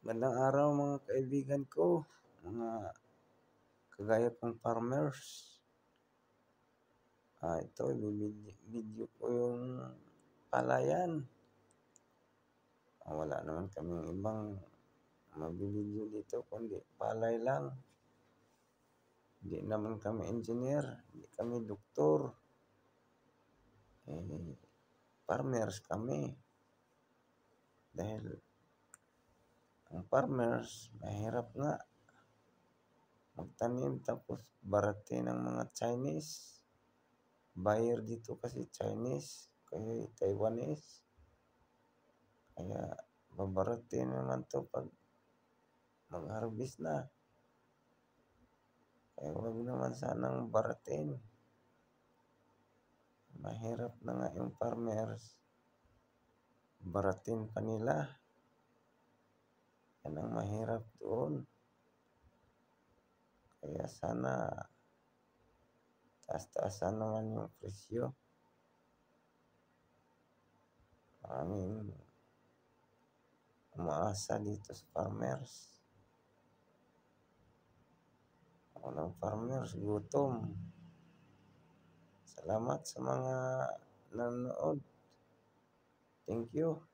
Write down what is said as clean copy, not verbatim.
Magandang araw mga kaibigan ko, mga kagaya kong farmers. Ito, video ko yung palayan. Wala naman kaming ibang mabibideo dito kundi palay lang. Hindi naman kami engineer, hindi kami doktor. Farmers kami. Dahil ang farmers, mahirap nga magtanim tapos baratin ng mga Chinese. Buyer dito kasi Chinese, kaya Taiwanese. Kaya babaratin naman to pag mag-harvest na. Kaya wag naman sanang baratin. Mahirap na nga yung farmers. Baratin pa nila. Yan ang mahirap doon. Kaya sana taas-taasan naman yung presyo. Maraming umaasa dito sa farmers. Walang farmers, gutom. Salamat sa mga nanonood. Thank you.